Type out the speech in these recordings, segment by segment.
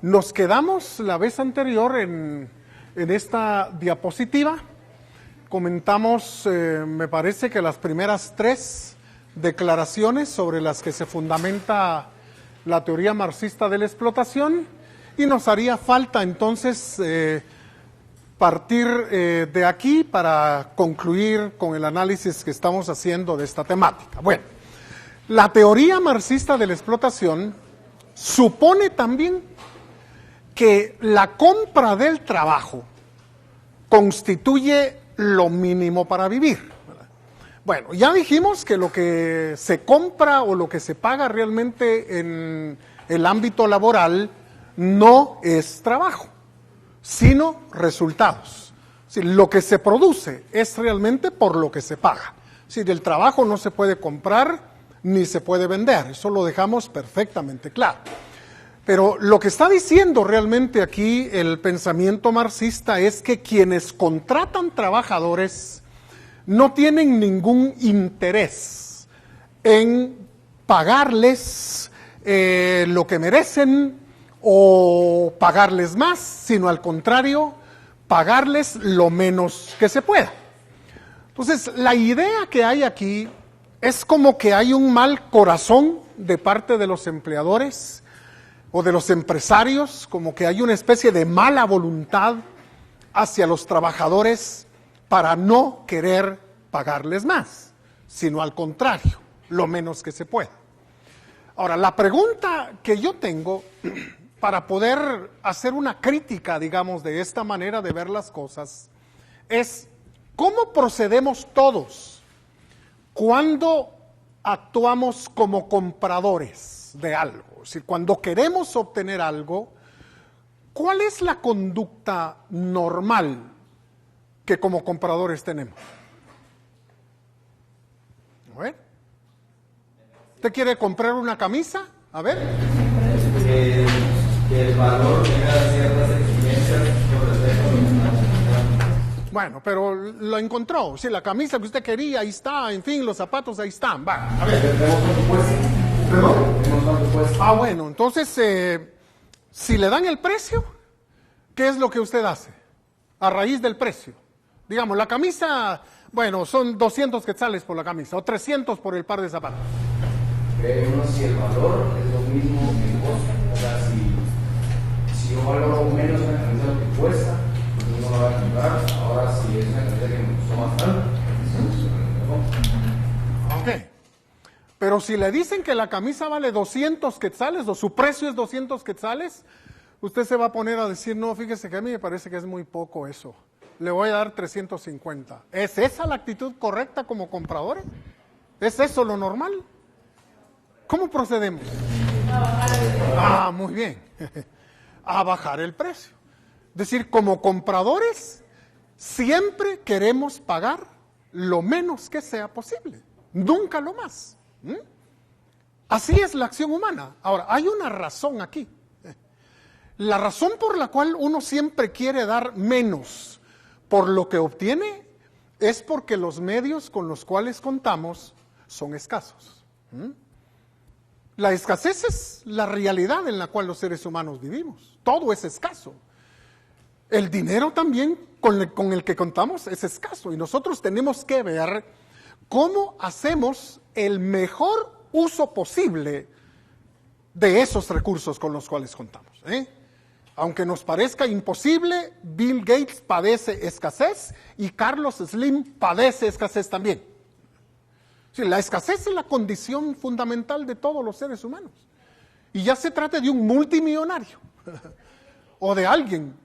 Nos quedamos la vez anterior en esta diapositiva. Comentamos, me parece que las primeras 3 declaraciones sobre las que se fundamenta la teoría marxista de la explotación, y nos haría falta entonces partir de aquí para concluir con el análisis que estamos haciendo de esta temática. Bueno, la teoría marxista de la explotación supone también que la compra del trabajo constituye lo mínimo para vivir. Bueno, ya dijimos que lo que se compra o lo que se paga realmente en el ámbito laboral no es trabajo, sino resultados. Si lo que se produce es realmente por lo que se paga. Si el trabajo no se puede comprar ni se puede vender, eso lo dejamos perfectamente claro. Pero lo que está diciendo realmente aquí el pensamiento marxista es que quienes contratan trabajadores no tienen ningún interés en pagarles lo que merecen o pagarles más, sino al contrario, pagarles lo menos que se pueda. Entonces, la idea que hay aquí es como que hay un mal corazón de parte de los empleadores o de los empresarios, como que hay una especie de mala voluntad hacia los trabajadores para no querer pagarles más, sino al contrario, lo menos que se pueda. Ahora, la pregunta que yo tengo para poder hacer una crítica, digamos, de esta manera de ver las cosas, es ¿cómo procedemos todos cuando actuamos como compradores de algo? Es decir, cuando queremos obtener algo, ¿cuál es la conducta normal que como compradores tenemos? A ver. ¿Usted quiere comprar una camisa? A ver. Que el valor tenga ciertas exigencias con respecto a lo que estamos comprando. Bueno, pero lo encontró. Si la camisa que usted quería, ahí está. En fin, los zapatos ahí están. Va. A ver, tenemos cuánto cuesta. ¿Perdón? Tenemos cuánto cuesta. Ah, bueno, entonces, si le dan el precio, ¿qué es lo que usted hace? A raíz del precio. Digamos, la camisa, bueno, son 200 quetzales por la camisa, o 300 por el par de zapatos. Ve uno si el valor es lo mismo que el costo. O sea, si yo valoro menos una camisa de lo que cuesta, pues uno la va a comprar. Ahora, si es una camisa que me costó más tanto, Ok. Pero si le dicen que la camisa vale 200 quetzales o su precio es 200 quetzales, usted se va a poner a decir, no, fíjese que a mí me parece que es muy poco eso. Le voy a dar 350. ¿Es esa la actitud correcta como compradores? ¿Es eso lo normal? ¿Cómo procedemos? Ah, muy bien. A bajar el precio. Es decir, como compradores, siempre queremos pagar lo menos que sea posible. Nunca lo más. Así es la acción humana. Ahora, hay una razón aquí. La razón por la cual uno siempre quiere dar menos por lo que obtiene es porque los medios con los cuales contamos son escasos. La escasez es la realidad en la cual los seres humanos vivimos. Todo es escaso. El dinero también con el que contamos es escaso y nosotros tenemos que ver cómo hacemos el mejor uso posible de esos recursos con los cuales contamos. Aunque nos parezca imposible, Bill Gates padece escasez y Carlos Slim padece escasez también. Sí, la escasez es la condición fundamental de todos los seres humanos. Y ya se trate de un multimillonario o de alguien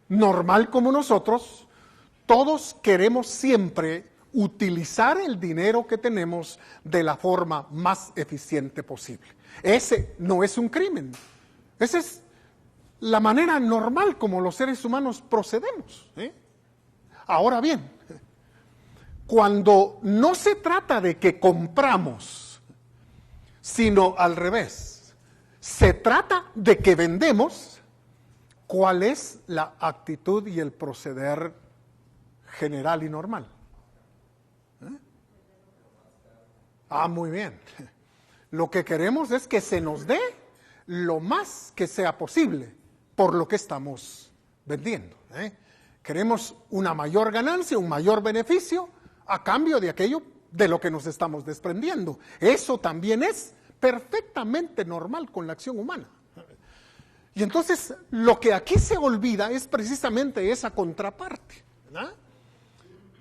normal como nosotros, todos queremos siempre utilizar el dinero que tenemos de la forma más eficiente posible. Ese no es un crimen. Esa es la manera normal como los seres humanos procedemos. Ahora bien, cuando no se trata de que compramos, sino al revés, se trata de que vendemos, ¿cuál es la actitud y el proceder general y normal? Ah, muy bien. Lo que queremos es que se nos dé lo más que sea posible, por lo que estamos vendiendo. Queremos una mayor ganancia, un mayor beneficio a cambio de aquello de lo que nos estamos desprendiendo. Eso también es perfectamente normal con la acción humana. Y entonces lo que aquí se olvida es precisamente esa contraparte, ¿verdad?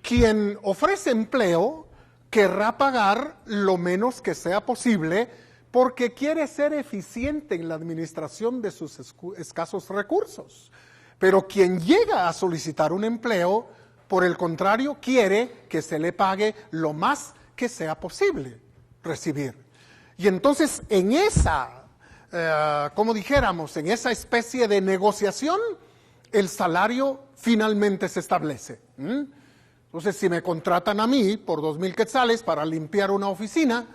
Quien ofrece empleo querrá pagar lo menos que sea posible porque quiere ser eficiente en la administración de sus escasos recursos. Pero quien llega a solicitar un empleo, por el contrario, quiere que se le pague lo más que sea posible recibir. Y entonces en esa, como dijéramos, en esa especie de negociación, el salario finalmente se establece. Entonces, si me contratan a mí por 2,000 quetzales para limpiar una oficina,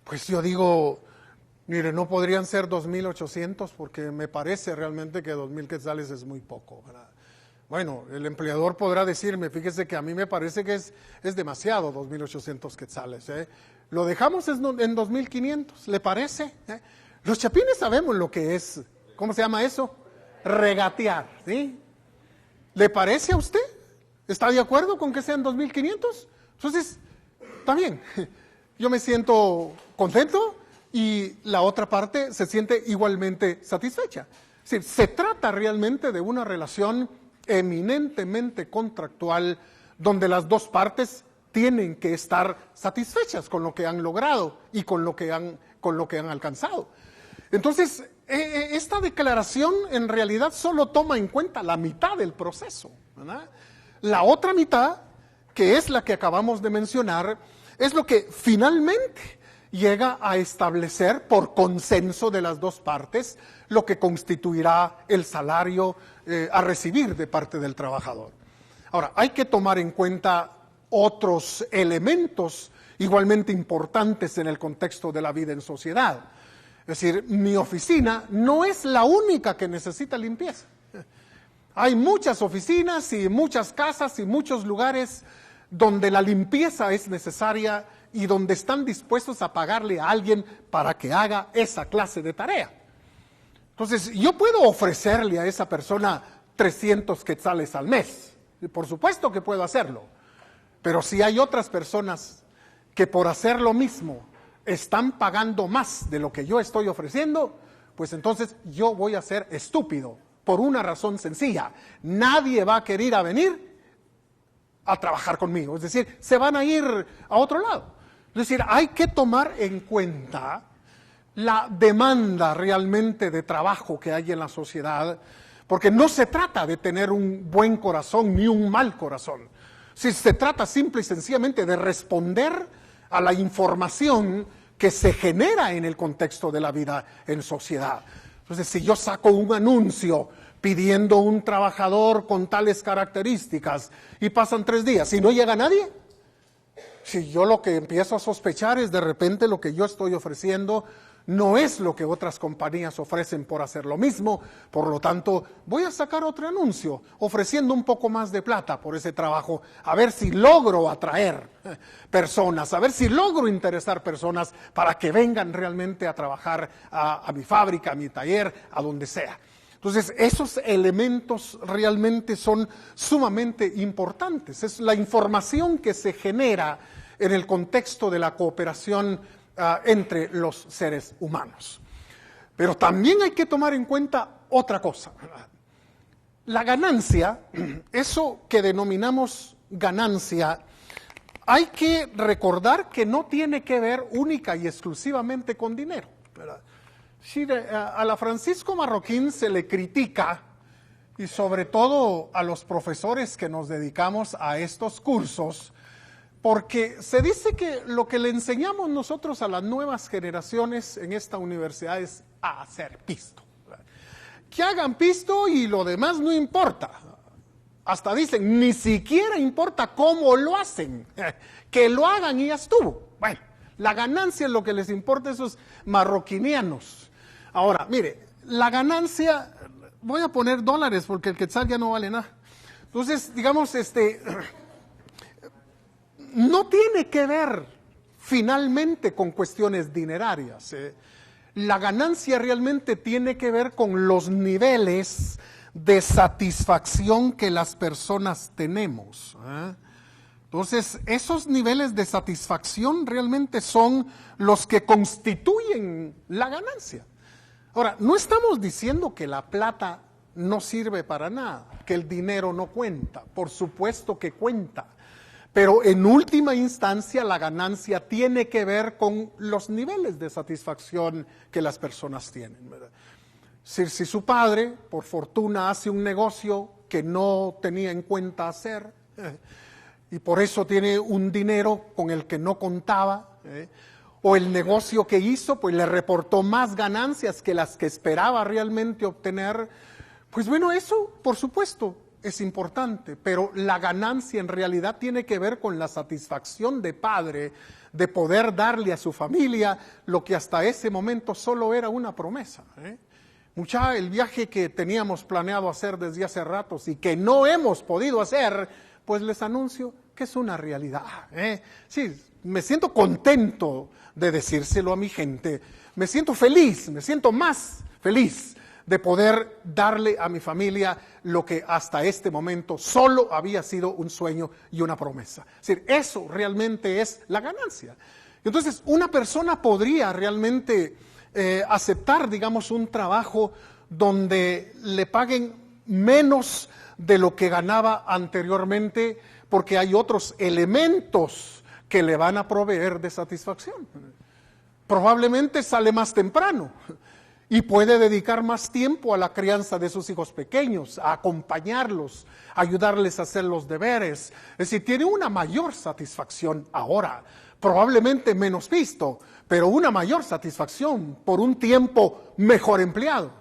pues yo digo, mire, no podrían ser 2,800 porque me parece realmente que 2,000 quetzales es muy poco, ¿verdad? Bueno, el empleador podrá decirme, fíjese que a mí me parece que es demasiado 2,800 quetzales. Lo dejamos en 2,500, ¿le parece? Los chapines sabemos lo que es, ¿cómo se llama eso? Regatear, ¿sí? ¿Le parece a usted? ¿Está de acuerdo con que sean 2,500? Entonces, está bien. Yo me siento contento y la otra parte se siente igualmente satisfecha. Es decir, se trata realmente de una relación eminentemente contractual donde las dos partes tienen que estar satisfechas con lo que han logrado y con lo que han alcanzado. Entonces, esta declaración en realidad solo toma en cuenta la mitad del proceso, ¿verdad? La otra mitad, que es la que acabamos de mencionar, es lo que finalmente llega a establecer por consenso de las dos partes lo que constituirá el salario a recibir de parte del trabajador. Ahora, hay que tomar en cuenta otros elementos igualmente importantes en el contexto de la vida en sociedad. Es decir, mi oficina no es la única que necesita limpieza. Hay muchas oficinas y muchas casas y muchos lugares donde la limpieza es necesaria y donde están dispuestos a pagarle a alguien para que haga esa clase de tarea. Entonces, yo puedo ofrecerle a esa persona 300 quetzales al mes. Y por supuesto que puedo hacerlo. Pero si hay otras personas que por hacer lo mismo están pagando más de lo que yo estoy ofreciendo, pues entonces yo voy a ser estúpido. Por una razón sencilla, nadie va a querer venir a trabajar conmigo, es decir, se van a ir a otro lado. Es decir, hay que tomar en cuenta la demanda realmente de trabajo que hay en la sociedad, porque no se trata de tener un buen corazón ni un mal corazón. Si se trata simple y sencillamente de responder a la información que se genera en el contexto de la vida en sociedad. Entonces, si yo saco un anuncio pidiendo un trabajador con tales características y pasan 3 días y no llega nadie, si yo lo que empiezo a sospechar es de repente lo que yo estoy ofreciendo no es lo que otras compañías ofrecen por hacer lo mismo, por lo tanto voy a sacar otro anuncio ofreciendo un poco más de plata por ese trabajo, a ver si logro atraer personas, a ver si logro interesar personas para que vengan realmente a trabajar a mi fábrica, a mi taller, a donde sea. Entonces, esos elementos realmente son sumamente importantes. Es la información que se genera en el contexto de la cooperación entre los seres humanos. Pero también hay que tomar en cuenta otra cosa. La ganancia, eso que denominamos ganancia, hay que recordar que no tiene que ver única y exclusivamente con dinero, ¿verdad? Sí, a la Francisco Marroquín se le critica, y sobre todo a los profesores que nos dedicamos a estos cursos, porque se dice que lo que le enseñamos nosotros a las nuevas generaciones en esta universidad es a hacer pisto. Que hagan pisto y lo demás no importa. Hasta dicen, ni siquiera importa cómo lo hacen, que lo hagan y ya estuvo. Bueno, la ganancia es lo que les importa a esos marroquinianos. Ahora, mire, la ganancia, voy a poner dólares porque el quetzal ya no vale nada. Entonces, digamos, no tiene que ver finalmente con cuestiones dinerarias. La ganancia realmente tiene que ver con los niveles de satisfacción que las personas tenemos. Entonces, esos niveles de satisfacción realmente son los que constituyen la ganancia. Ahora, no estamos diciendo que la plata no sirve para nada, que el dinero no cuenta. Por supuesto que cuenta. Pero en última instancia la ganancia tiene que ver con los niveles de satisfacción que las personas tienen, ¿verdad? Si su padre, por fortuna, hace un negocio que no tenía en cuenta hacer, y por eso tiene un dinero con el que no contaba, o el negocio que hizo pues le reportó más ganancias que las que esperaba realmente obtener, pues bueno, eso por supuesto es importante, pero la ganancia en realidad tiene que ver con la satisfacción de padre de poder darle a su familia lo que hasta ese momento solo era una promesa. Mucha, el viaje que teníamos planeado hacer desde hace ratos y que no hemos podido hacer, pues les anuncio que es una realidad. Sí, me siento contento de decírselo a mi gente, me siento feliz, me siento más feliz de poder darle a mi familia lo que hasta este momento solo había sido un sueño y una promesa. Es decir, eso realmente es la ganancia. Entonces, una persona podría realmente aceptar, digamos, un trabajo donde le paguen menos de lo que ganaba anteriormente, porque hay otros elementos que le van a proveer de satisfacción. Probablemente sale más temprano y puede dedicar más tiempo a la crianza de sus hijos pequeños, a acompañarlos, a ayudarles a hacer los deberes. Es decir, tiene una mayor satisfacción ahora, probablemente menos visto, pero una mayor satisfacción por un tiempo mejor empleado.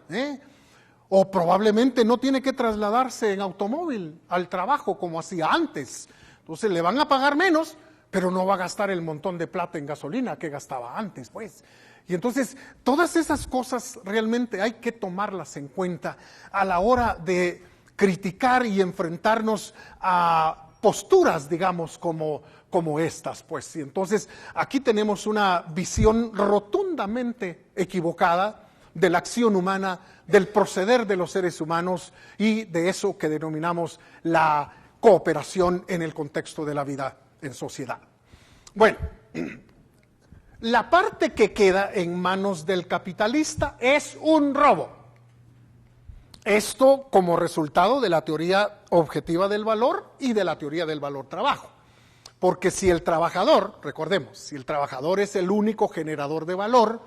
O probablemente no tiene que trasladarse en automóvil al trabajo como hacía antes. Entonces le van a pagar menos, pero no va a gastar el montón de plata en gasolina que gastaba antes, pues. Y entonces, todas esas cosas realmente hay que tomarlas en cuenta a la hora de criticar y enfrentarnos a posturas, digamos, como estas, pues. Y entonces, aquí tenemos una visión rotundamente equivocada de la acción humana, del proceder de los seres humanos y de eso que denominamos la cooperación en el contexto de la vida en sociedad. Bueno, la parte que queda en manos del capitalista es un robo. Esto como resultado de la teoría objetiva del valor y de la teoría del valor-trabajo. Porque si el trabajador, recordemos, si el trabajador es el único generador de valor,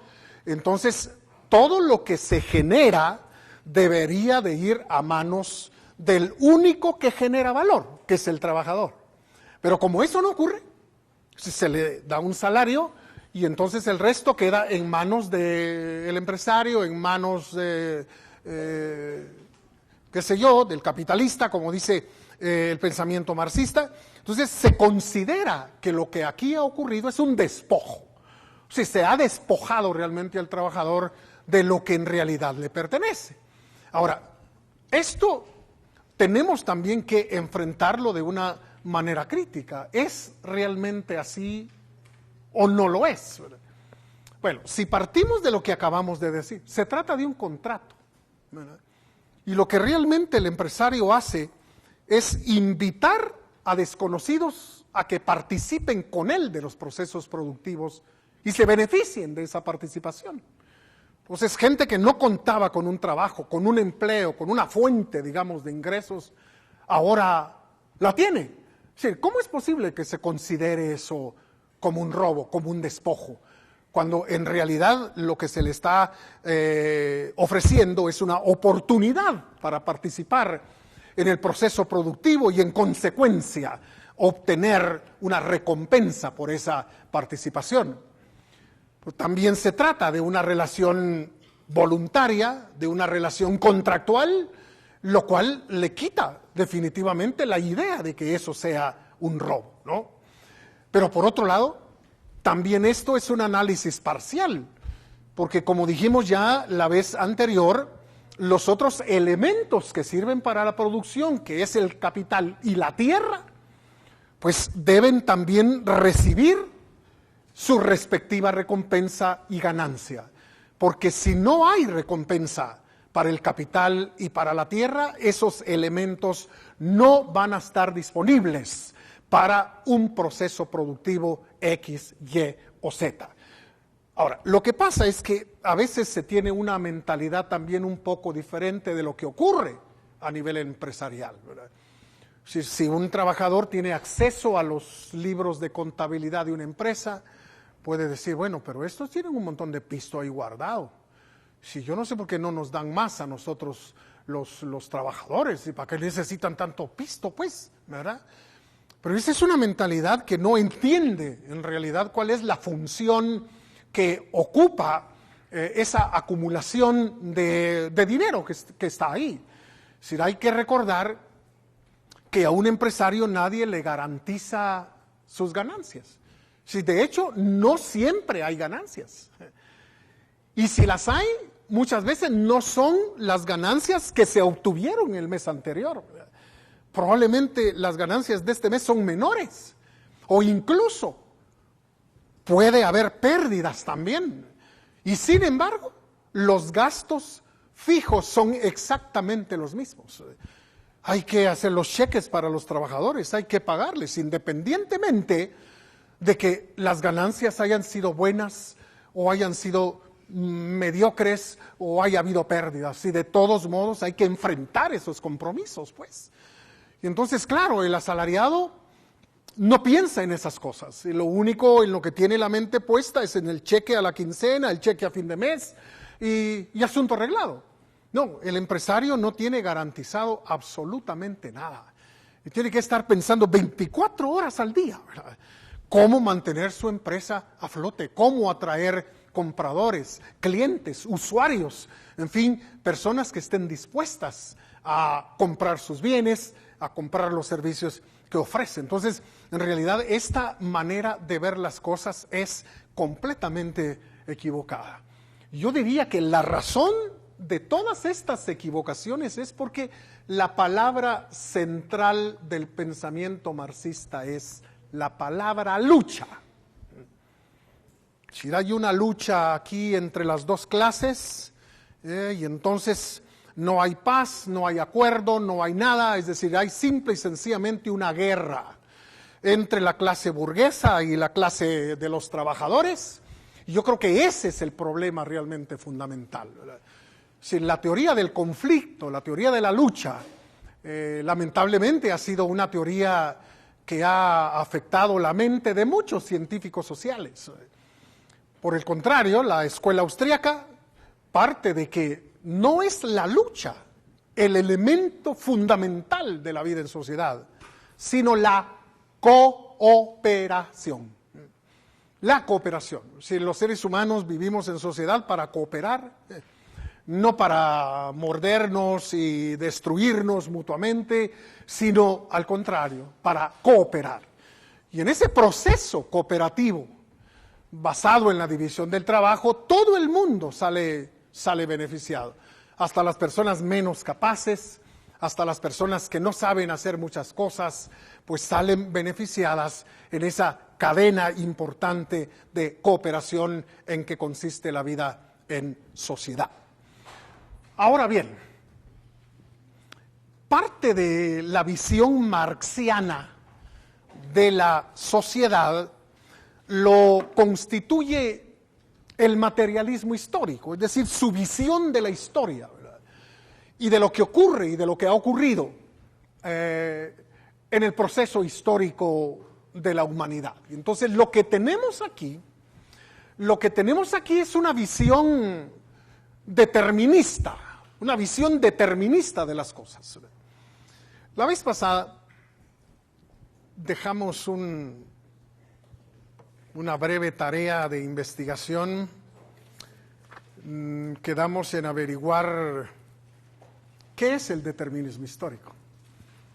entonces todo lo que se genera debería de ir a manos del único que genera valor, que es el trabajador. Pero como eso no ocurre, si se le da un salario y entonces el resto queda en manos del empresario, en manos de, qué sé yo, del capitalista, como dice el pensamiento marxista. Entonces se considera que lo que aquí ha ocurrido es un despojo. Si se ha despojado realmente al trabajador de lo que en realidad le pertenece. Ahora, esto tenemos también que enfrentarlo de una manera crítica. ¿Es realmente así o no lo es? Bueno, si partimos de lo que acabamos de decir, se trata de un contrato, ¿verdad? Y lo que realmente el empresario hace es invitar a desconocidos a que participen con él de los procesos productivos y se beneficien de esa participación. Entonces, gente que no contaba con un trabajo, con un empleo, con una fuente, digamos, de ingresos, ahora la tiene. Es decir, ¿cómo es posible que se considere eso como un robo, como un despojo? Cuando en realidad lo que se le está ofreciendo es una oportunidad para participar en el proceso productivo y en consecuencia obtener una recompensa por esa participación. También se trata de una relación voluntaria, de una relación contractual, lo cual le quita definitivamente la idea de que eso sea un robo, ¿no? Pero por otro lado, también esto es un análisis parcial, porque como dijimos ya la vez anterior, los otros elementos que sirven para la producción, que es el capital y la tierra, pues deben también recibir su respectiva recompensa y ganancia. porque si no hay recompensa para el capital y para la tierra, esos elementos no van a estar disponibles para un proceso productivo X, Y o Z. Ahora, lo que pasa es que a veces se tiene una mentalidad también un poco diferente de lo que ocurre a nivel empresarial, ¿verdad? Si un trabajador tiene acceso a los libros de contabilidad de una empresa, puede decir, bueno, pero estos tienen un montón de pisto ahí guardado. Si yo no sé por qué no nos dan más a nosotros los trabajadores, y para qué necesitan tanto pisto, pues, ¿verdad? Pero esa es una mentalidad que no entiende en realidad cuál es la función que ocupa esa acumulación de dinero que está ahí. Es decir, hay que recordar que a un empresario nadie le garantiza sus ganancias. Si de hecho, no siempre hay ganancias. Y si las hay, muchas veces no son las ganancias que se obtuvieron el mes anterior. Probablemente las ganancias de este mes son menores. O incluso puede haber pérdidas también. Y sin embargo, los gastos fijos son exactamente los mismos. Hay que hacer los cheques para los trabajadores, hay que pagarles, independientemente de que las ganancias hayan sido buenas o hayan sido mediocres o haya habido pérdidas. Y de todos modos hay que enfrentar esos compromisos, pues. Y entonces, claro, el asalariado no piensa en esas cosas. Y lo único en lo que tiene la mente puesta es en el cheque a la quincena, el cheque a fin de mes y asunto arreglado. No, el empresario no tiene garantizado absolutamente nada. Y tiene que estar pensando 24 horas al día, ¿verdad? Cómo mantener su empresa a flote, cómo atraer compradores, clientes, usuarios, en fin, personas que estén dispuestas a comprar sus bienes, a comprar los servicios que ofrece. Entonces, en realidad, esta manera de ver las cosas es completamente equivocada. Yo diría que la razón de todas estas equivocaciones es porque la palabra central del pensamiento marxista es la palabra lucha. Si hay una lucha aquí entre las dos clases, y entonces no hay paz, no hay acuerdo, no hay nada, es decir, hay simple y sencillamente una guerra entre la clase burguesa y la clase de los trabajadores. Y yo creo que ese es el problema realmente fundamental, ¿verdad? Si la teoría del conflicto, la teoría de la lucha, lamentablemente ha sido una teoría que ha afectado la mente de muchos científicos sociales. Por el contrario, la escuela austríaca parte de que no es la lucha el elemento fundamental de la vida en sociedad, sino la cooperación. La cooperación. Si los seres humanos vivimos en sociedad para cooperar, no para mordernos y destruirnos mutuamente, sino al contrario, para cooperar. Y en ese proceso cooperativo, basado en la división del trabajo, todo el mundo sale beneficiado. Hasta las personas menos capaces, hasta las personas que no saben hacer muchas cosas, pues salen beneficiadas en esa cadena importante de cooperación en que consiste la vida en sociedad. Ahora bien, parte de la visión marxiana de la sociedad lo constituye el materialismo histórico, es decir, su visión de la historia, ¿verdad? Y de lo que ocurre y de lo que ha ocurrido en el proceso histórico de la humanidad. Entonces, lo que tenemos aquí es una visión determinista, una visión determinista de las cosas. La vez pasada dejamos una breve tarea de investigación. Quedamos en averiguar qué es el determinismo histórico.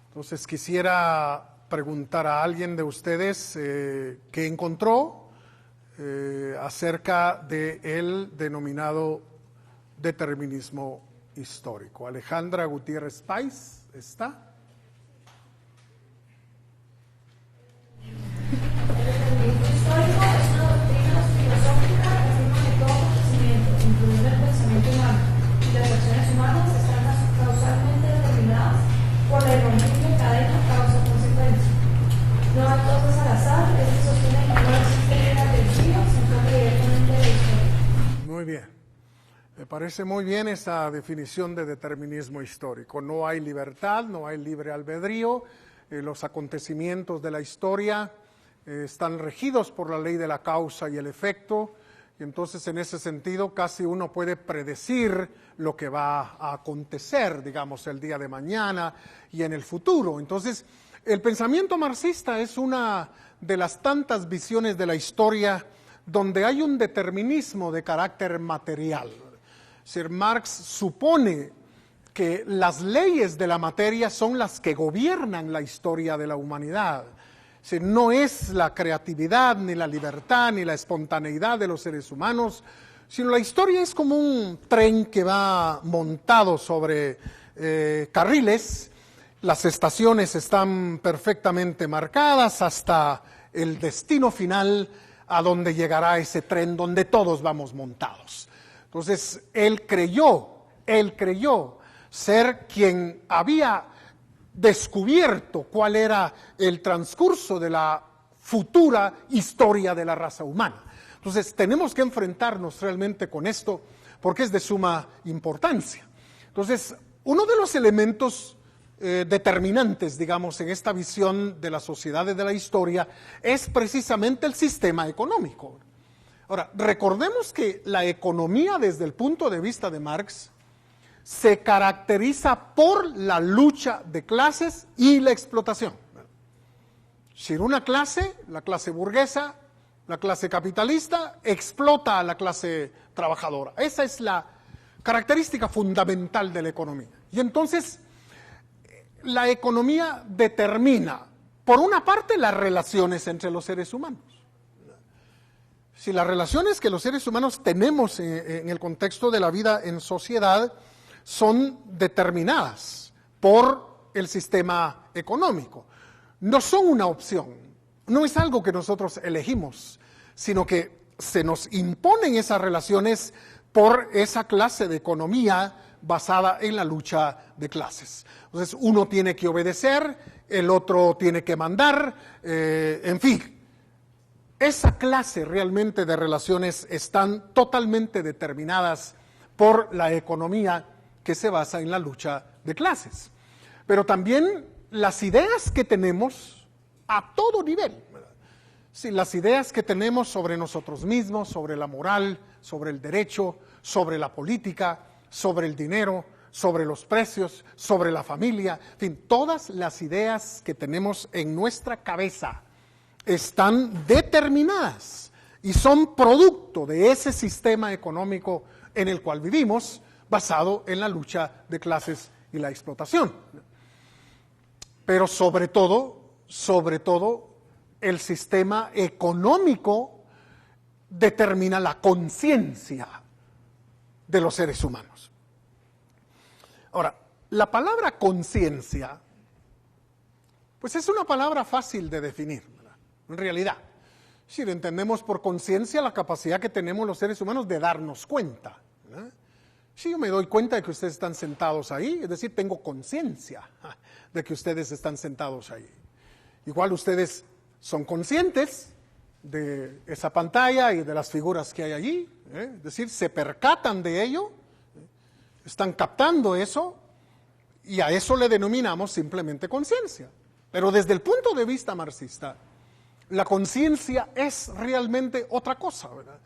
Entonces quisiera preguntar a alguien de ustedes qué encontró acerca del denominado determinismo histórico. Alejandra Gutiérrez Pais, ¿está? El determinismo histórico es una doctrina filosófica que afirma que todo conocimiento, incluido Muy bien. Me parece muy bien esa definición de determinismo histórico. No hay libertad, no hay libre albedrío. Los acontecimientos de la historia están regidos por la ley de la causa y el efecto. Y entonces, en ese sentido, casi uno puede predecir lo que va a acontecer, digamos, el día de mañana y en el futuro. Entonces, el pensamiento marxista es una de las tantas visiones de la historia donde hay un determinismo de carácter material. Sir Marx supone que las leyes de la materia son las que gobiernan la historia de la humanidad. No es la creatividad, ni la libertad, ni la espontaneidad de los seres humanos, sino la historia es como un tren que va montado sobre carriles. Las estaciones están perfectamente marcadas hasta el destino final, a donde llegará ese tren donde todos vamos montados. Entonces, él creyó ser quien había descubierto cuál era el transcurso de la futura historia de la raza humana. Entonces, tenemos que enfrentarnos realmente con esto porque es de suma importancia. Entonces, uno de los elementos determinantes, digamos, en esta visión de las sociedades de la historia es precisamente el sistema económico. Ahora, recordemos que la economía desde el punto de vista de Marx se caracteriza por la lucha de clases y la explotación. Si una clase, la clase burguesa, la clase capitalista, explota a la clase trabajadora. Esa es la característica fundamental de la economía. Y entonces, la economía determina, por una parte, las relaciones entre los seres humanos. Si las relaciones que los seres humanos tenemos en el contexto de la vida en sociedad son determinadas por el sistema económico, no son una opción, no es algo que nosotros elegimos, sino que se nos imponen esas relaciones por esa clase de economía basada en la lucha de clases. Entonces, uno tiene que obedecer, el otro tiene que mandar, en fin. Esa clase realmente de relaciones están totalmente determinadas por la economía que se basa en la lucha de clases. Pero también las ideas que tenemos a todo nivel, sí, las ideas que tenemos sobre nosotros mismos, sobre la moral, sobre el derecho, sobre la política, sobre el dinero, sobre los precios, sobre la familia, en fin, todas las ideas que tenemos en nuestra cabeza están determinadas y son producto de ese sistema económico en el cual vivimos, basado en la lucha de clases y la explotación. Pero sobre todo, el sistema económico determina la conciencia de los seres humanos. Ahora, la palabra conciencia, pues es una palabra fácil de definir, ¿verdad? En realidad. Si entendemos por conciencia la capacidad que tenemos los seres humanos de darnos cuenta, ¿verdad? Si yo me doy cuenta de que ustedes están sentados ahí, es decir, tengo conciencia de que ustedes están sentados ahí. Igual ustedes son conscientes de esa pantalla y de las figuras que hay allí, es decir, se percatan de ello, están captando eso, y a eso le denominamos simplemente conciencia. Pero desde el punto de vista marxista, la conciencia es realmente otra cosa, ¿verdad?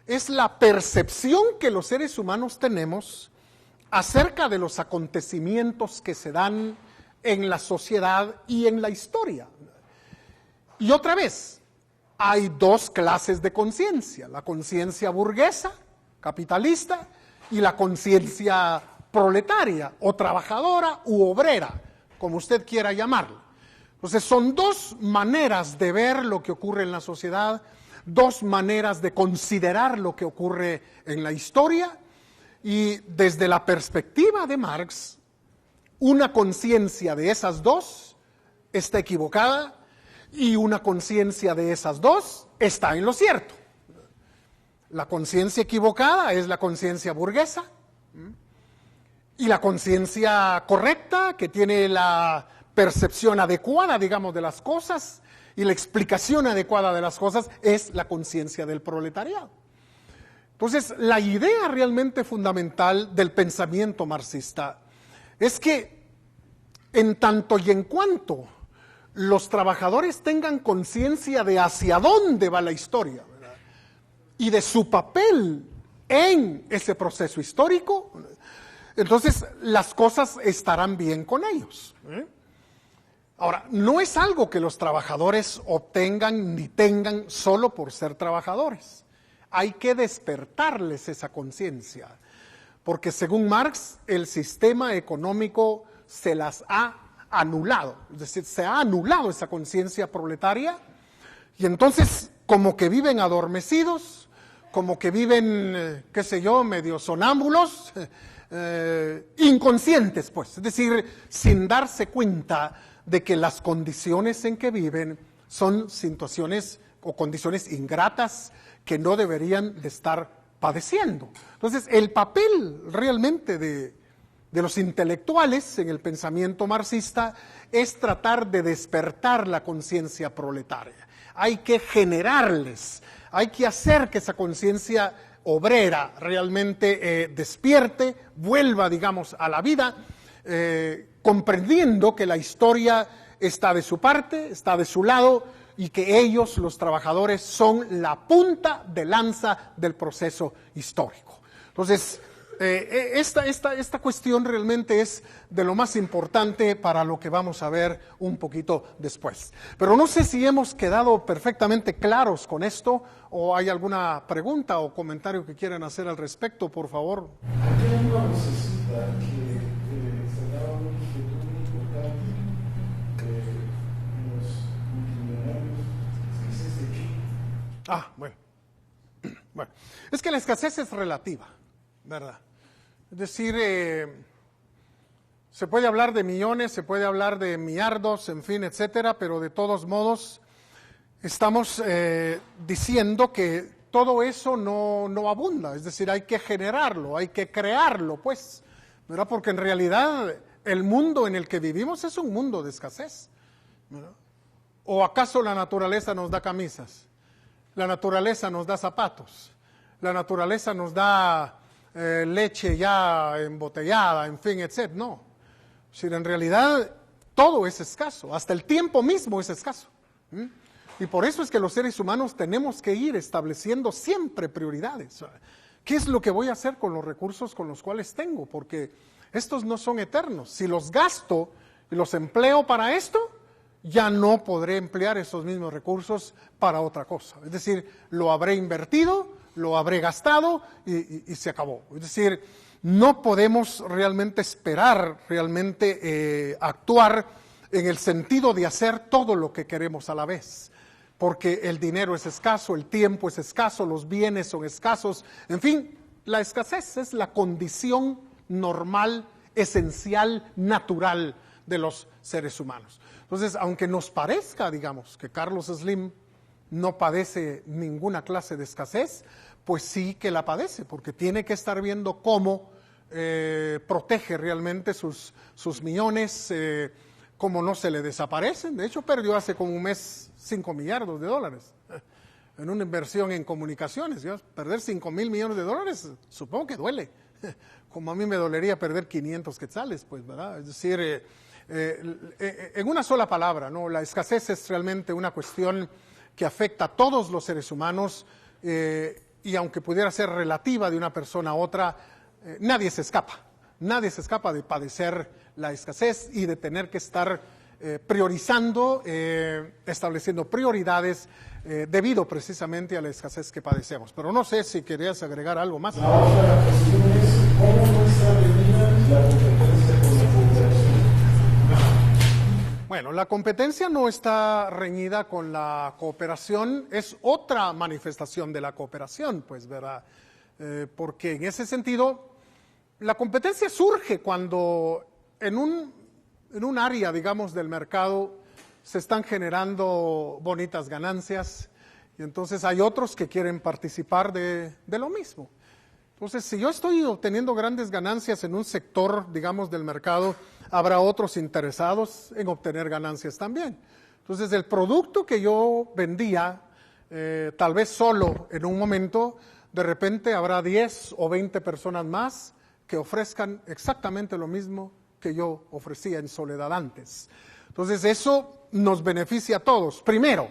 Es la percepción que los seres humanos tenemos acerca de los acontecimientos que se dan en la sociedad y en la historia. Y otra vez, hay dos clases de conciencia, la conciencia burguesa, capitalista, y la conciencia proletaria, o trabajadora, u obrera, como usted quiera llamarla. Entonces, son dos maneras de ver lo que ocurre en la sociedad, dos maneras de considerar lo que ocurre en la historia, y desde la perspectiva de Marx, una conciencia de esas dos está equivocada y una conciencia de esas dos está en lo cierto. La conciencia equivocada es la conciencia burguesa y la conciencia correcta, que tiene la percepción adecuada, digamos, de las cosas y la explicación adecuada de las cosas, es la conciencia del proletariado. Entonces, la idea realmente fundamental del pensamiento marxista es que en tanto y en cuanto los trabajadores tengan conciencia de hacia dónde va la historia, ¿verdad?, y de su papel en ese proceso histórico, entonces las cosas estarán bien con ellos. Ahora, no es algo que los trabajadores obtengan ni tengan solo por ser trabajadores. Hay que despertarles esa conciencia, porque según Marx, el sistema económico se las ha anulado, es decir, se ha anulado esa conciencia proletaria, y entonces como que viven adormecidos, como que viven, qué sé yo, medio sonámbulos, inconscientes, pues, es decir, sin darse cuenta de que las condiciones en que viven son situaciones o condiciones ingratas que no deberían de estar padeciendo. Entonces, el papel realmente de los intelectuales en el pensamiento marxista es tratar de despertar la conciencia proletaria. Hay que generarles, hay que hacer que esa conciencia obrera realmente despierte, vuelva, digamos, a la vida, comprendiendo que la historia está de su parte, está de su lado, y que ellos, los trabajadores, son la punta de lanza del proceso histórico. Entonces, esta cuestión realmente es de lo más importante para lo que vamos a ver un poquito después. Pero no sé si hemos quedado perfectamente claros con esto, o hay alguna pregunta o comentario que quieran hacer al respecto, por favor. Aquí hay una vocecita que se da un inquietud muy importante en los multimillonarios, escasez de chip. Bueno, es que la escasez es relativa, ¿verdad? Es decir, se puede hablar de millones, se puede hablar de millardos, en fin, etcétera, pero de todos modos estamos diciendo que todo eso no abunda, es decir, hay que generarlo, hay que crearlo, pues, ¿verdad? Porque en realidad el mundo en el que vivimos es un mundo de escasez, ¿verdad? ¿O acaso la naturaleza nos da camisas? La naturaleza nos da zapatos, la naturaleza nos da leche ya embotellada, en fin, etc. No, es decir, en realidad todo es escaso, hasta el tiempo mismo es escaso. Y por eso es que los seres humanos tenemos que ir estableciendo siempre prioridades. ¿Qué es lo que voy a hacer con los recursos con los cuales tengo? Porque estos no son eternos. Si los gasto y los empleo para esto, ya no podré emplear esos mismos recursos para otra cosa. Es decir, lo habré invertido, lo habré gastado y se acabó. Es decir, no podemos realmente esperar, realmente actuar en el sentido de hacer todo lo que queremos a la vez, porque el dinero es escaso, el tiempo es escaso, los bienes son escasos, en fin, la escasez es la condición normal, esencial, natural de los seres humanos. Entonces, aunque nos parezca, digamos, que Carlos Slim no padece ninguna clase de escasez, pues sí que la padece, porque tiene que estar viendo cómo protege realmente sus millones, cómo no se le desaparecen. De hecho, perdió hace como un mes $5 millardos en una inversión en comunicaciones. ¿Ya? Perder $5,000 millones, supongo que duele, como a mí me dolería perder 500 quetzales, pues, ¿verdad? Es decir, en una sola palabra, ¿no? La escasez es realmente una cuestión que afecta a todos los seres humanos, y aunque pudiera ser relativa de una persona a otra, nadie se escapa de padecer la escasez y de tener que estar priorizando, estableciendo prioridades debido precisamente a la escasez que padecemos. Pero no sé si querías agregar algo más. La otra cuestión es cómo no está reñida la competencia con la cooperación. Bueno, la competencia no está reñida con la cooperación, es otra manifestación de la cooperación, pues, ¿verdad? Porque en ese sentido, la competencia surge cuando en un área, digamos, del mercado se están generando bonitas ganancias y entonces hay otros que quieren participar de lo mismo. Entonces, si yo estoy obteniendo grandes ganancias en un sector, digamos, del mercado, habrá otros interesados en obtener ganancias también. Entonces, el producto que yo vendía, tal vez solo en un momento, de repente habrá 10 o 20 personas más que ofrezcan exactamente lo mismo que yo ofrecía en soledad antes. Entonces eso nos beneficia a todos. Primero,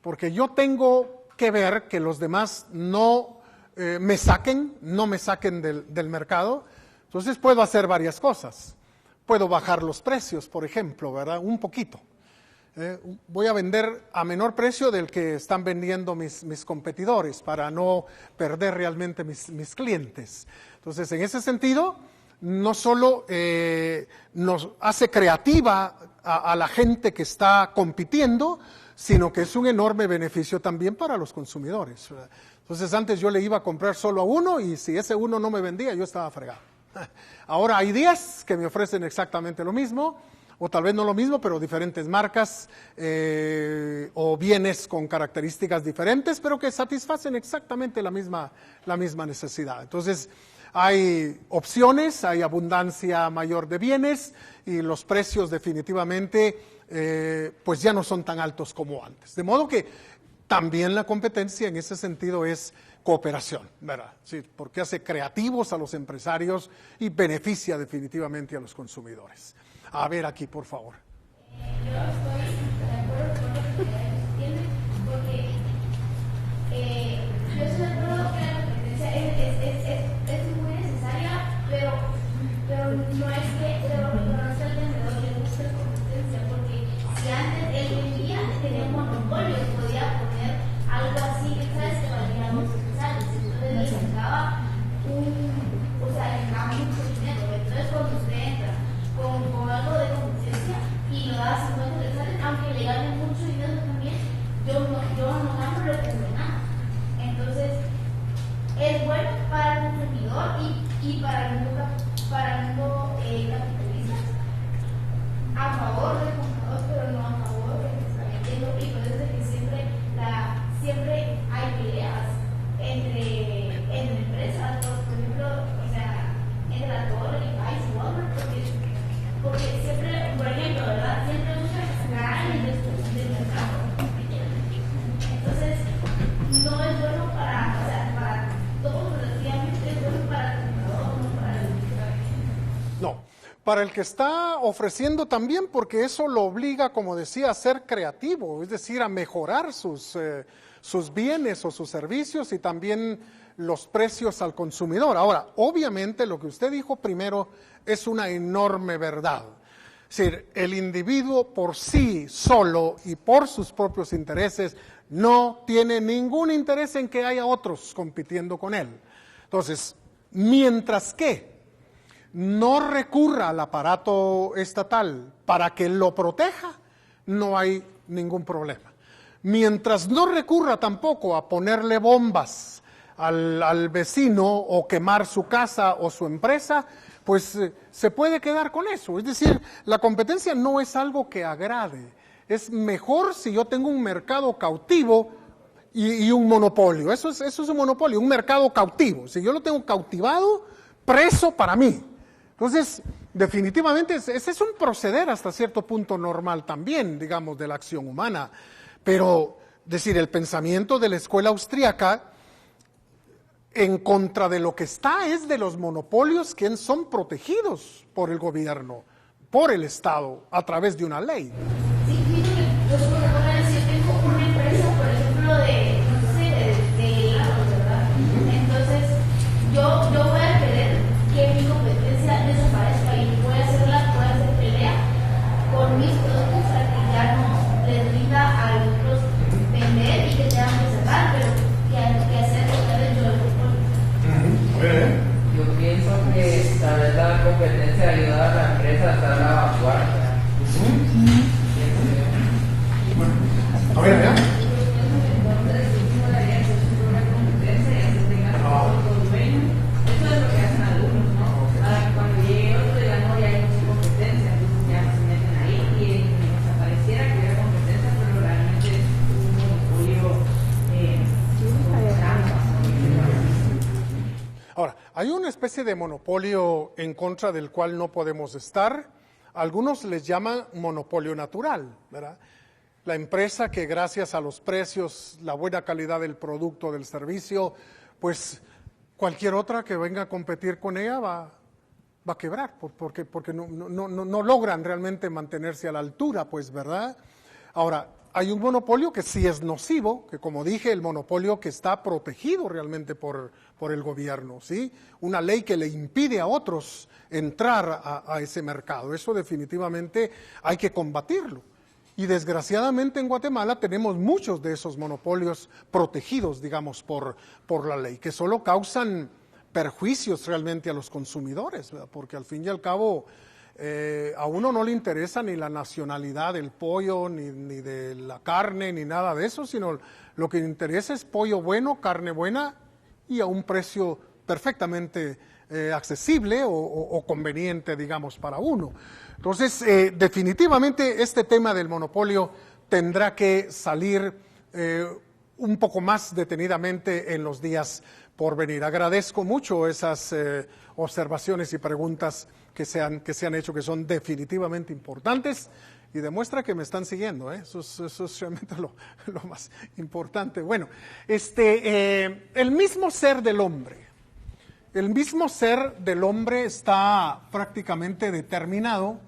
porque yo tengo que ver que los demás no me saquen del mercado. Entonces puedo hacer varias cosas. Puedo bajar los precios, por ejemplo, ¿verdad? Un poquito. Voy a vender a menor precio del que están vendiendo mis competidores para no perder realmente mis clientes. Entonces, en ese sentido, no solo nos hace creativa a la gente que está compitiendo, sino que es un enorme beneficio también para los consumidores, ¿verdad? Entonces, antes yo le iba a comprar solo a uno y si ese uno no me vendía, yo estaba fregado. Ahora hay 10 que me ofrecen exactamente lo mismo, o tal vez no lo mismo, pero diferentes marcas o bienes con características diferentes, pero que satisfacen exactamente la misma necesidad. Entonces, hay opciones, hay abundancia mayor de bienes y los precios definitivamente pues ya no son tan altos como antes. De modo que también la competencia en ese sentido es cooperación, ¿verdad? Sí, porque hace creativos a los empresarios y beneficia definitivamente a los consumidores. A ver aquí, por favor. Yo estoy de acuerdo con lo que tiene, porque yo estoy de acuerdo que la competencia es muy necesaria, pero no es que al vendedor le guste la competencia, porque si antes él vendía, tenía un monopolio, podía poner algo así, ¿sabes? Que valía 2 quetzales, entonces le sacaba mucho dinero. Entonces cuando usted entra con algo de competencia y lo da 50 quetzales, aunque le gane mucho dinero también, yo no gano lo que me gana. Entonces es bueno para el consumidor y para el mundo capitalista, a favor del comprador, pero no a favor del que está vendiendo. Y por eso es que siempre hay peleas entre empresas, por ejemplo, entre la Torre, Levi's y Walmart, porque siempre, por ejemplo, ¿verdad? Siempre buscan ganar del mercado. Entonces, no es bueno para todos, relativamente es bueno para el comprador, no para el que está vendiendo. No, para el que está ofreciendo también, porque eso lo obliga, como decía, a ser creativo, es decir, a mejorar sus bienes o sus servicios y también los precios al consumidor. Ahora, obviamente lo que usted dijo primero es una enorme verdad. Es decir, el individuo por sí solo y por sus propios intereses no tiene ningún interés en que haya otros compitiendo con él. Entonces, mientras que no recurra al aparato estatal para que lo proteja, no hay ningún problema. Mientras no recurra tampoco a ponerle bombas al vecino o quemar su casa o su empresa, pues se puede quedar con eso. Es decir, la competencia no es algo que agrade. Es mejor si yo tengo un mercado cautivo y un monopolio. Eso es un monopolio, un mercado cautivo. Si yo lo tengo cautivado, preso para mí. Entonces, definitivamente ese es un proceder hasta cierto punto normal también, digamos, de la acción humana. Pero, decir, el pensamiento de la escuela austríaca en contra de lo que está es de los monopolios que son protegidos por el gobierno, por el Estado, a través de una ley. Sí, los monopolios, si yo tengo una empresa, por ejemplo, de helados, ¿verdad? Entonces, yo voy a querer que mi competencia desaparezca y voy a hacer pelea con mis productos para que ya no les rinda a otros vender y que tengan que cerrar, pero que hacer ustedes yo el Yo pienso que tal vez la competencia ayuda a la empresa a estar a la vanguardia. A ver, ¿ya? Ahora, hay una especie de monopolio en contra del cual no podemos estar. Algunos les llaman monopolio natural, ¿verdad? La empresa que gracias a los precios, la buena calidad del producto, del servicio, pues cualquier otra que venga a competir con ella va a quebrar, porque no logran realmente mantenerse a la altura, pues, ¿verdad? Ahora, hay un monopolio que sí es nocivo, que como dije, el monopolio que está protegido realmente por el gobierno, ¿sí? Una ley que le impide a otros entrar a ese mercado. Eso definitivamente hay que combatirlo. Y desgraciadamente en Guatemala tenemos muchos de esos monopolios protegidos, digamos, por la ley, que solo causan perjuicios realmente a los consumidores, ¿verdad? Porque al fin y al cabo a uno no le interesa ni la nacionalidad del pollo, ni de la carne, ni nada de eso, sino lo que le interesa es pollo bueno, carne buena y a un precio perfectamente accesible o conveniente, digamos, para uno. Entonces, definitivamente este tema del monopolio tendrá que salir un poco más detenidamente en los días por venir. Agradezco mucho esas observaciones y preguntas que se han hecho, que son definitivamente importantes y demuestra que me están siguiendo, ¿eh? Eso es realmente lo más importante. Bueno, el mismo ser del hombre está prácticamente determinado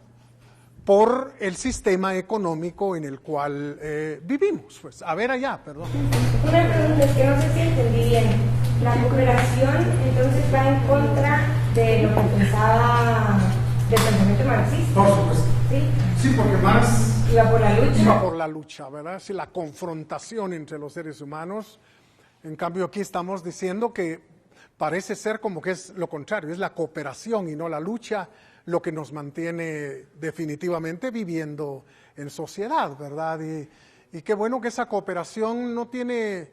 por el sistema económico en el cual vivimos. Pues, a ver allá, perdón. Una pregunta, es que no sé si entendí bien. La cooperación entonces va en contra de lo que pensaba del pensamiento marxista. Por supuesto. Sí, porque Marx iba por la lucha. Iba por la lucha, ¿verdad? Sí, la confrontación entre los seres humanos. En cambio, aquí estamos diciendo que parece ser como que es lo contrario, es la cooperación y no la lucha lo que nos mantiene definitivamente viviendo en sociedad, ¿verdad? Y qué bueno que esa cooperación no tiene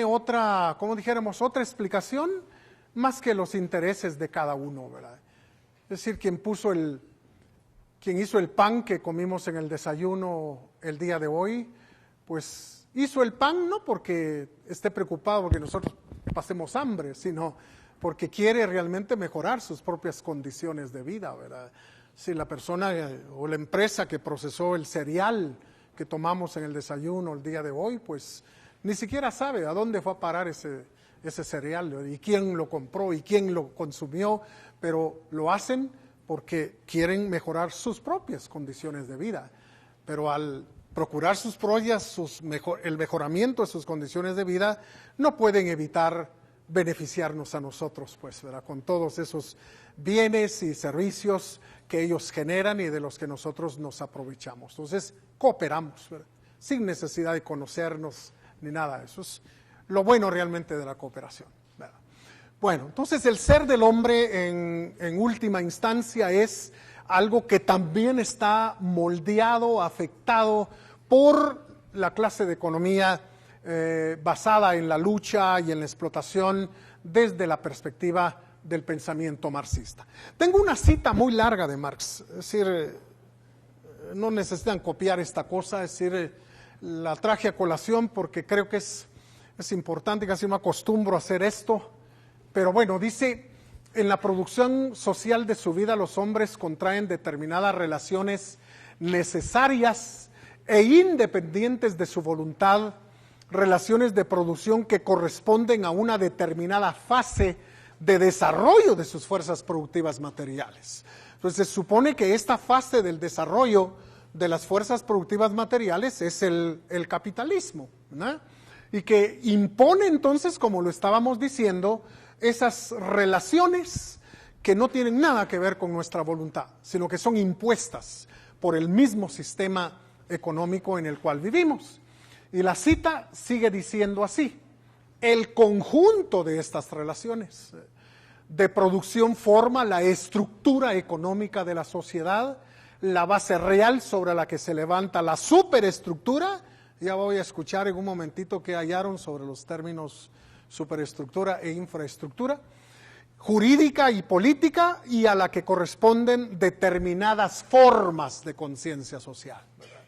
otra, como dijéramos, otra explicación más que los intereses de cada uno, ¿verdad? Es decir, quien hizo el pan que comimos en el desayuno el día de hoy, pues hizo el pan no porque esté preocupado porque nosotros pasemos hambre, sino porque quiere realmente mejorar sus propias condiciones de vida, ¿verdad? Si la persona o la empresa que procesó el cereal que tomamos en el desayuno el día de hoy, pues ni siquiera sabe a dónde fue a parar ese cereal y quién lo compró y quién lo consumió, pero lo hacen porque quieren mejorar sus propias condiciones de vida. Pero al procurar sus propias, el mejoramiento de sus condiciones de vida, no pueden evitar beneficiarnos a nosotros, pues, ¿verdad? Con todos esos bienes y servicios que ellos generan y de los que nosotros nos aprovechamos. Entonces, cooperamos, ¿verdad? Sin necesidad de conocernos ni nada. Eso es lo bueno realmente de la cooperación, ¿verdad? Bueno, entonces el ser del hombre en última instancia es algo que también está moldeado, afectado por la clase de economía basada en la lucha y en la explotación desde la perspectiva del pensamiento marxista. Tengo una cita muy larga de Marx, es decir, no necesitan copiar esta cosa, es decir, la traje a colación porque creo que es importante, casi no acostumbro a hacer esto, pero bueno, dice: en la producción social de su vida los hombres contraen determinadas relaciones necesarias e independientes de su voluntad, relaciones de producción que corresponden a una determinada fase de desarrollo de sus fuerzas productivas materiales. Entonces se supone que esta fase del desarrollo de las fuerzas productivas materiales es el capitalismo, ¿no? Y que impone entonces, como lo estábamos diciendo, esas relaciones que no tienen nada que ver con nuestra voluntad, sino que son impuestas por el mismo sistema económico en el cual vivimos. Y la cita sigue diciendo así: el conjunto de estas relaciones de producción forma la estructura económica de la sociedad, la base real sobre la que se levanta la superestructura. Ya voy a escuchar en un momentito qué hallaron sobre los términos superestructura e infraestructura, jurídica y política, y a la que corresponden determinadas formas de conciencia social, ¿verdad?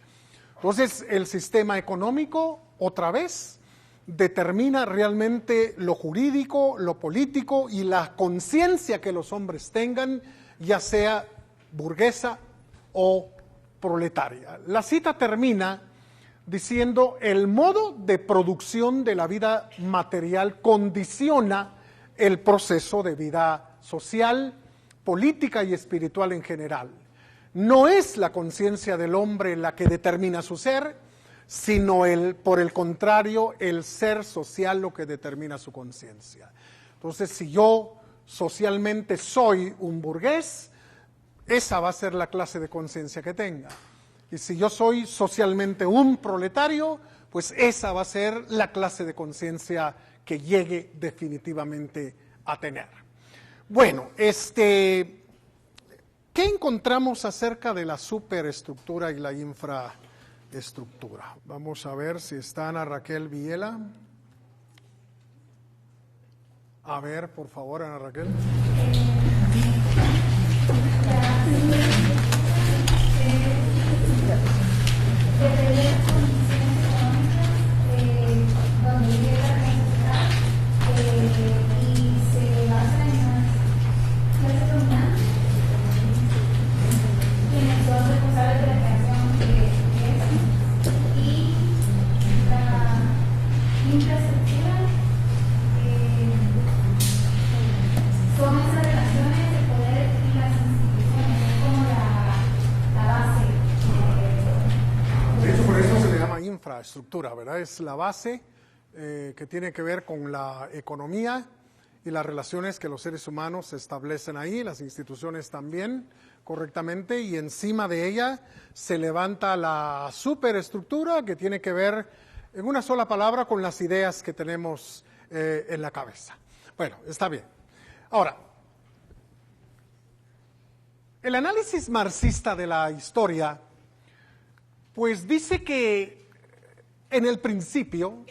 Entonces, el sistema económico, otra vez, determina realmente lo jurídico, lo político y la conciencia que los hombres tengan, ya sea burguesa o proletaria. La cita termina diciendo el modo de producción de la vida material condiciona el proceso de vida social, política y espiritual en general. No es la conciencia del hombre la que determina su ser, sino por el contrario, el ser social lo que determina su conciencia. Entonces, si yo socialmente soy un burgués, esa va a ser la clase de conciencia que tenga. Y si yo soy socialmente un proletario, pues esa va a ser la clase de conciencia que llegue definitivamente a tener. Bueno, ¿qué encontramos acerca de la superestructura y la infraestructura? Vamos a ver si está Ana Raquel Viela. A ver, por favor, Ana Raquel. Son esas relaciones de poder y las instituciones, es como la base. De hecho, por eso se le llama infraestructura, ¿verdad? Es la base que tiene que ver con la economía y las relaciones que los seres humanos establecen ahí, las instituciones también, correctamente, y encima de ella se levanta la superestructura que tiene que ver, en una sola palabra, con las ideas que tenemos en la cabeza. Bueno, está bien. Ahora, el análisis marxista de la historia, pues dice que en el principio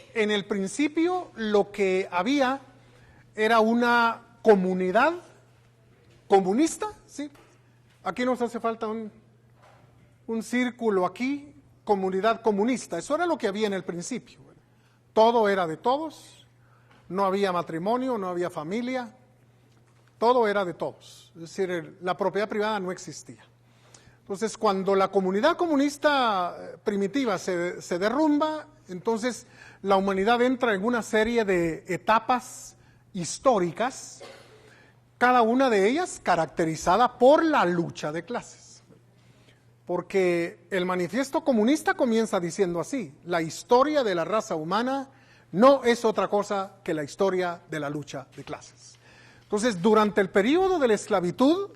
lo que había era una comunidad comunista, ¿sí? Aquí nos hace falta un círculo aquí, comunidad comunista. Eso era lo que había en el principio. Todo era de todos, no había matrimonio, no había familia, todo era de todos. Es decir, la propiedad privada no existía. Entonces, cuando la comunidad comunista primitiva se derrumba, entonces la humanidad entra en una serie de etapas históricas, cada una de ellas caracterizada por la lucha de clases. Porque el manifiesto comunista comienza diciendo así: la historia de la raza humana no es otra cosa que la historia de la lucha de clases. Entonces, durante el periodo de la esclavitud,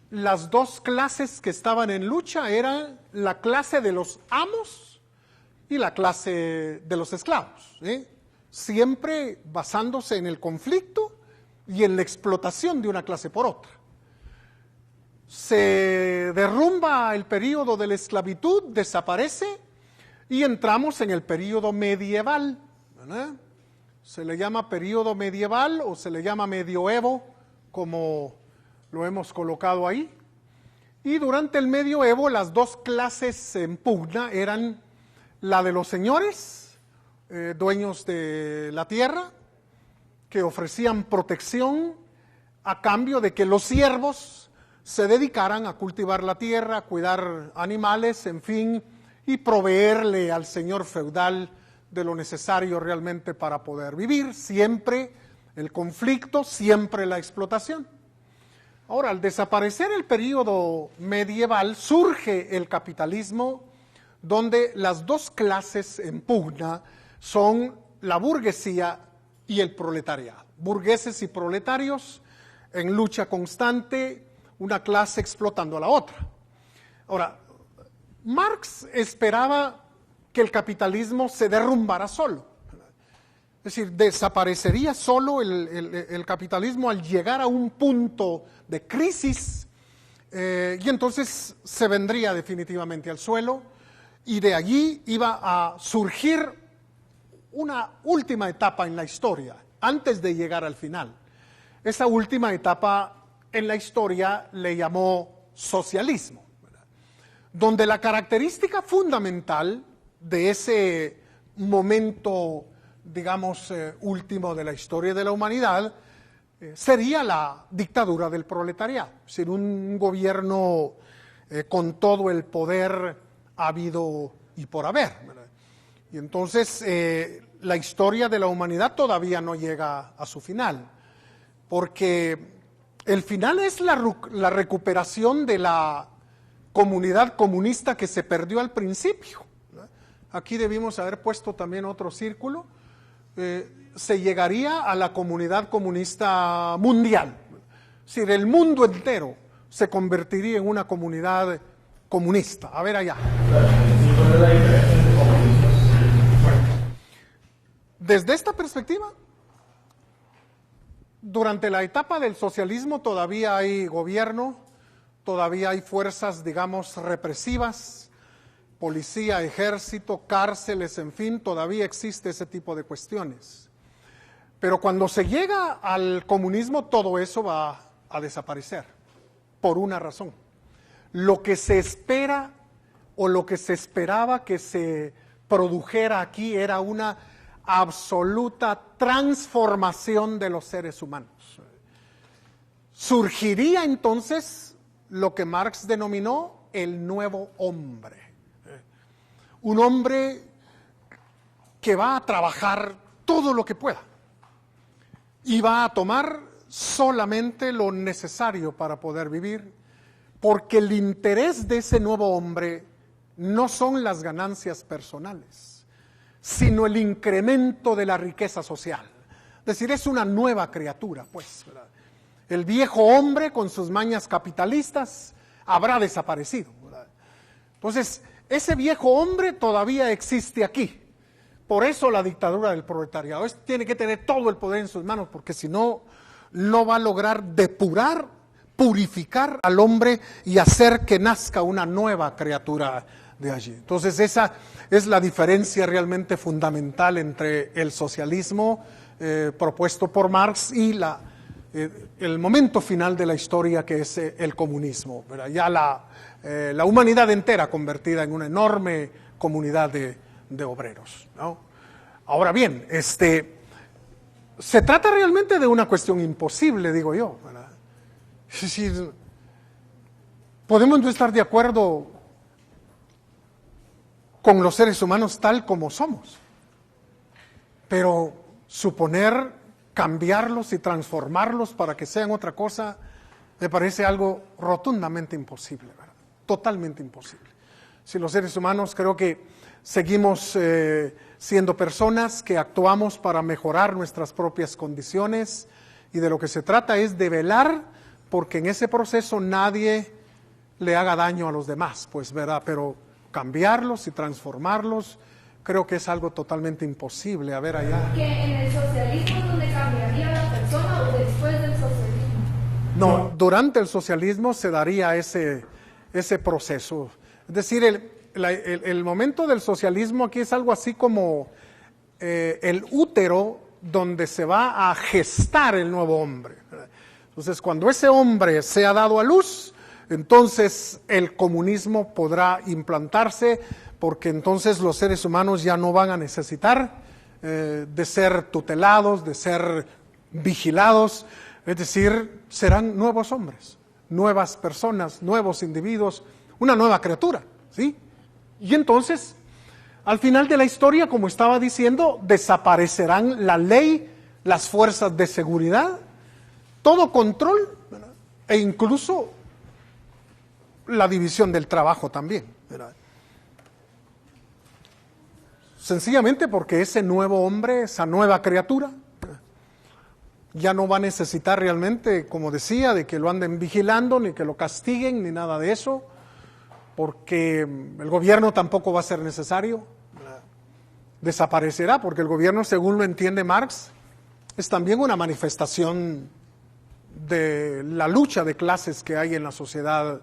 las dos clases que estaban en lucha eran la clase de los amos y la clase de los esclavos, ¿sí? Siempre basándose en el conflicto y en la explotación de una clase por otra. Se derrumba el periodo de la esclavitud, desaparece y entramos en el periodo medieval, ¿verdad? Se le llama periodo medieval o se le llama medioevo, como lo hemos colocado ahí. Y durante el medioevo las dos clases en pugna eran la de los señores, dueños de la tierra, que ofrecían protección a cambio de que los siervos se dedicaran a cultivar la tierra, a cuidar animales, en fin, y proveerle al señor feudal de lo necesario realmente para poder vivir. Siempre el conflicto, siempre la explotación. Ahora, al desaparecer el periodo medieval, surge el capitalismo, donde las dos clases en pugna son la burguesía y el proletariado. Burgueses y proletarios en lucha constante, una clase explotando a la otra. Ahora, Marx esperaba que el capitalismo se derrumbara solo. Es decir, desaparecería solo el capitalismo al llegar a un punto de crisis y entonces se vendría definitivamente al suelo y de allí iba a surgir una última etapa en la historia, antes de llegar al final. Esa última etapa en la historia le llamó socialismo, ¿verdad? Donde la característica fundamental de ese momento, digamos, último de la historia de la humanidad, sería la dictadura del proletariado, es decir, un gobierno con todo el poder habido y por haber, ¿verdad? Y entonces la historia de la humanidad todavía no llega a su final, porque el final es la recuperación de la comunidad comunista que se perdió al principio. Aquí debimos haber puesto también otro círculo. Se llegaría a la comunidad comunista mundial. Es decir, el mundo entero se convertiría en una comunidad comunista. A ver allá. Desde esta perspectiva, durante la etapa del socialismo todavía hay gobierno, todavía hay fuerzas, digamos, represivas, policía, ejército, cárceles, en fin, todavía existe ese tipo de cuestiones. Pero cuando se llega al comunismo, todo eso va a desaparecer, por una razón. Lo que se espera o lo que se esperaba que se produjera aquí era una absoluta transformación de los seres humanos. Surgiría entonces lo que Marx denominó el nuevo hombre. Un hombre que va a trabajar todo lo que pueda y va a tomar solamente lo necesario para poder vivir, porque el interés de ese nuevo hombre no son las ganancias personales, sino el incremento de la riqueza social. Es decir, es una nueva criatura, pues, ¿verdad? El viejo hombre con sus mañas capitalistas habrá desaparecido, ¿verdad? Entonces, ese viejo hombre todavía existe aquí. Por eso la dictadura del proletariado tiene que tener todo el poder en sus manos, porque si no, no va a lograr depurar, purificar al hombre y hacer que nazca una nueva criatura de allí. Entonces esa es la diferencia realmente fundamental entre el socialismo propuesto por Marx y el momento final de la historia, que es el comunismo, ¿verdad? Ya la humanidad entera convertida en una enorme comunidad de obreros, ¿no? Ahora bien, se trata realmente de una cuestión imposible, digo yo, ¿verdad? Es decir, podemos no estar de acuerdo con los seres humanos tal como somos, pero suponer cambiarlos y transformarlos para que sean otra cosa me parece algo rotundamente imposible, ¿verdad? Totalmente imposible. Si los seres humanos creo que seguimos siendo personas que actuamos para mejorar nuestras propias condiciones, y de lo que se trata es de velar porque en ese proceso nadie le haga daño a los demás, pues, ¿verdad? Pero cambiarlos y transformarlos creo que es algo totalmente imposible. A ver allá. ¿Que en el socialismo es donde cambiaría la persona o después del socialismo? No, durante el socialismo se daría ese proceso. Es decir, el momento del socialismo aquí es algo así como el útero donde se va a gestar el nuevo hombre. Entonces, cuando ese hombre sea dado a luz, entonces el comunismo podrá implantarse, porque entonces los seres humanos ya no van a necesitar de ser tutelados, de ser vigilados, es decir, serán nuevos hombres, nuevas personas, nuevos individuos, una nueva criatura, ¿sí? Y entonces, al final de la historia, como estaba diciendo, desaparecerán la ley, las fuerzas de seguridad, todo control, ¿verdad? E incluso la división del trabajo también, ¿verdad? Sencillamente porque ese nuevo hombre, esa nueva criatura, ya no va a necesitar realmente, como decía, de que lo anden vigilando, ni que lo castiguen, ni nada de eso, porque el gobierno tampoco va a ser necesario, ¿verdad? Desaparecerá, porque el gobierno, según lo entiende Marx, es también una manifestación de la lucha de clases que hay en la sociedad